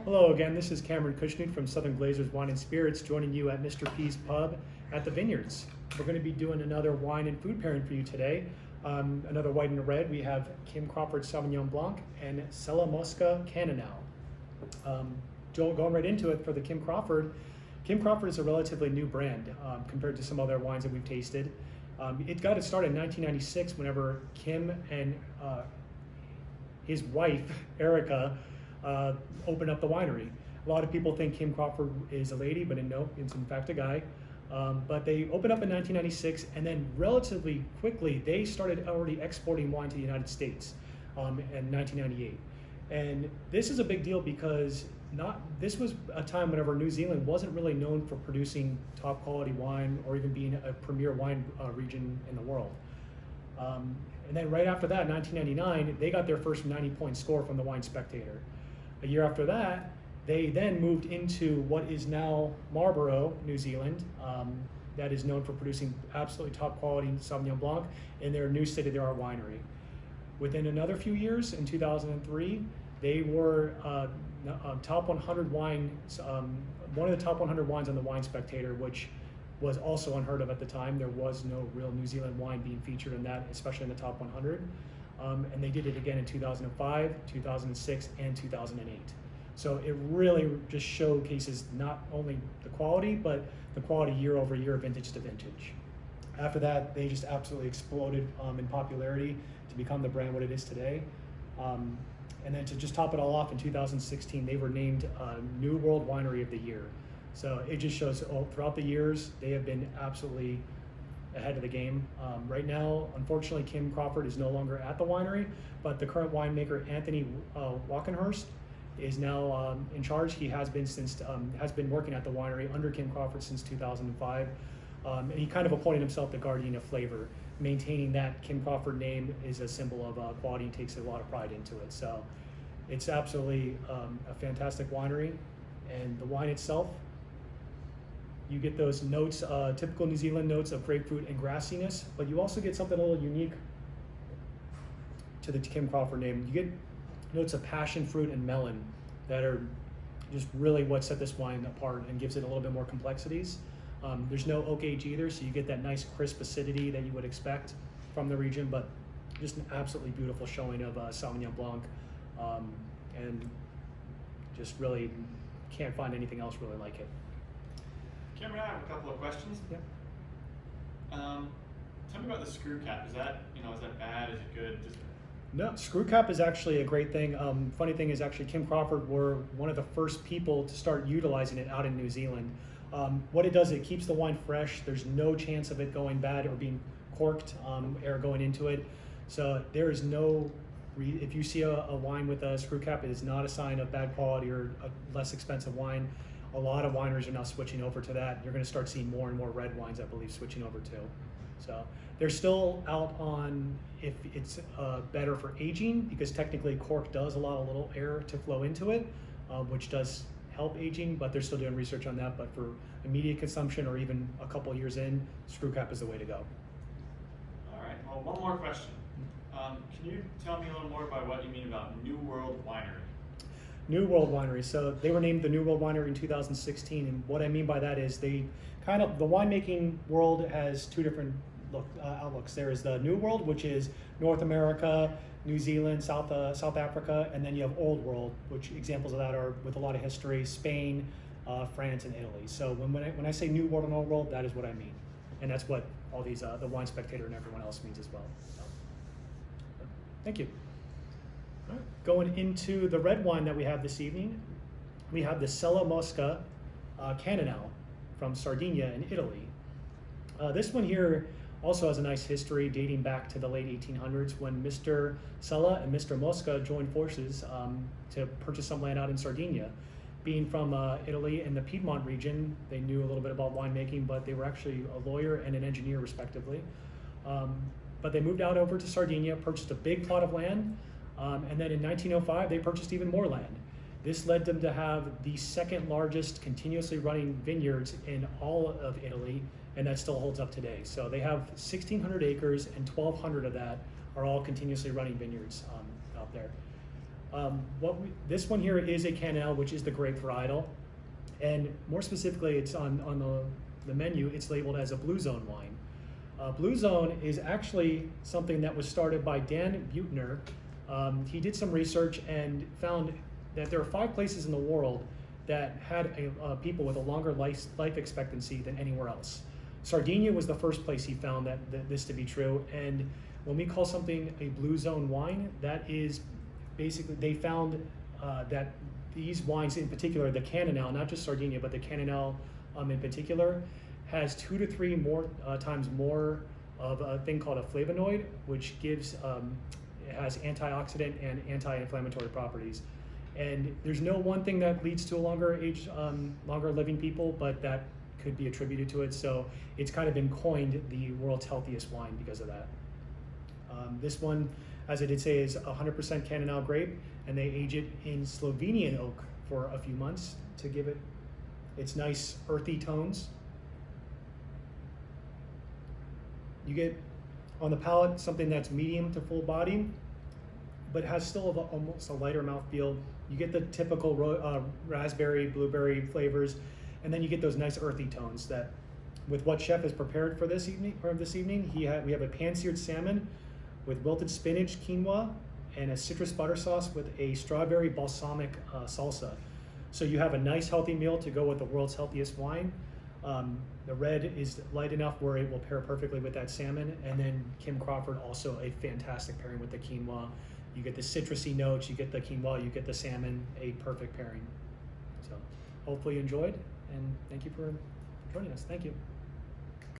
Hello again, this is Cameron Khoshnood from Southern Glazer's Wine and Spirits, joining you at Mr. P's Pub at the Vineyards. We're going to be doing another wine and food pairing for you today. Another white and a red. We have Kim Crawford Sauvignon Blanc and Cella Mosca Cannonau. Going right into it for the Kim Crawford. Kim Crawford is a relatively new brand compared to some other wines that we've tasted. It got its start in 1996 whenever Kim and his wife, Erica, opened up the winery. A lot of people think Kim Crawford is a lady, but no, it's in fact a guy. But they opened up in 1996, and then relatively quickly they started already exporting wine to the United States in 1998. And this is a big deal because this was a time whenever New Zealand wasn't really known for producing top quality wine or even being a premier wine region in the world. And then right after that, 1999, they got their first 90-point score from the Wine Spectator. A year after that, they then moved into what is now Marlborough, New Zealand, that is known for producing absolutely top quality Sauvignon Blanc in their new state-of-the-art winery. Within another few years, in 2003, they were top 100 wines, one of the top 100 wines on the Wine Spectator, which was also unheard of at the time. There was no real New Zealand wine being featured in that, especially in the top 100. And they did it again in 2005, 2006, and 2008. So it really just showcases not only the quality, but the quality year over year, vintage to vintage. After that, they just absolutely exploded in popularity to become the brand what it is today. And then to just top it all off, in 2016, they were named New World Winery of the Year. So it just shows throughout the years, they have been absolutely ahead of the game. Right now, unfortunately, Kim Crawford is no longer at the winery, but the current winemaker, Anthony Walkenhurst, is now in charge. He has been working at the winery under Kim Crawford since 2005. And he kind of appointed himself the guardian of flavor, maintaining that Kim Crawford name is a symbol of quality, takes a lot of pride into it. So it's absolutely a fantastic winery. And the wine itself, you get those notes, typical New Zealand notes of grapefruit and grassiness, but you also get something a little unique to the Kim Crawford name. You get notes of passion fruit and melon that are just really what set this wine apart and gives it a little bit more complexities. There's no oak age either, so you get that nice crisp acidity that you would expect from the region, but just an absolutely beautiful showing of Sauvignon Blanc, and just really can't find anything else really like it. Cameron, I have a couple of questions. Yeah. Tell me about the screw cap. Is that bad? Is it good? No, screw cap is actually a great thing. Funny thing is actually Kim Crawford were one of the first people to start utilizing it out in New Zealand. What it does, it keeps the wine fresh. There's no chance of it going bad or being corked, air going into it. So there is no, if you see a wine with a screw cap, it is not a sign of bad quality or a less expensive wine. A lot of wineries are now switching over to that. You're going to start seeing more and more red wines, I believe, switching over too. So they're still out on if it's better for aging, because technically cork does allow a little air to flow into it, which does help aging, but they're still doing research on that. But for immediate consumption or even a couple years in, screw cap is the way to go. All right, well, one more question. Can you tell me a little more about what you mean about New World Winery? New World Winery. So they were named the New World Winery in 2016, and what I mean by that is the winemaking world has two different outlooks. There is the New World, which is North America, New Zealand, South Africa, and then you have Old World, which examples of that are with a lot of history, Spain, France, and Italy. So when I say New World and Old World, that is what I mean, and that's what all these the Wine Spectator and everyone else means as well. So, thank you. All right. Going into the red wine that we have this evening, we have the Cella Mosca Cannonau from Sardinia in Italy. This one here also has a nice history dating back to the late 1800s when Mr. Cella and Mr. Mosca joined forces to purchase some land out in Sardinia. Being from Italy and the Piedmont region, they knew a little bit about winemaking, but they were actually a lawyer and an engineer respectively. But they moved out over to Sardinia, purchased a big plot of land, and then in 1905 they purchased even more land. This led them to have the second largest continuously running vineyards in all of Italy, and that still holds up today. So they have 1,600 acres, and 1,200 of that are all continuously running vineyards out there. This one here is a Cannell, which is the grape varietal, and more specifically, it's on the menu. It's labeled as a Blue Zone wine. Blue Zone is actually something that was started by Dan Buettner. He did some research and found that there are 5 places in the world that had people with a longer life expectancy than anywhere else. Sardinia was the first place he found that this to be true, and when we call something a Blue Zone wine, that is basically, they found that these wines in particular, the Cannonau, not just Sardinia, but the Cannonau in particular, has 2 to 3 more times more of a thing called a flavonoid, which gives, it has antioxidant and anti-inflammatory properties. And there's no one thing that leads to a longer age, longer living people, but that could be attributed to it. So it's kind of been coined the world's healthiest wine because of that. This one, as I did say, is 100% Cannonau grape, and they age it in Slovenian oak for a few months to give it its nice earthy tones. You get on the palate something that's medium to full body, but has still almost a lighter mouthfeel. You get the typical raspberry, blueberry flavors, and then you get those nice earthy tones that, with what chef has prepared for this evening, we have a pan-seared salmon with wilted spinach, quinoa, and a citrus butter sauce with a strawberry balsamic salsa. So you have a nice healthy meal to go with the world's healthiest wine. The red is light enough where it will pair perfectly with that salmon, and then Kim Crawford, also a fantastic pairing with the quinoa. You get the citrusy notes, you get the quinoa, you get the salmon, a perfect pairing. So hopefully you enjoyed, and thank you for joining us. Thank you.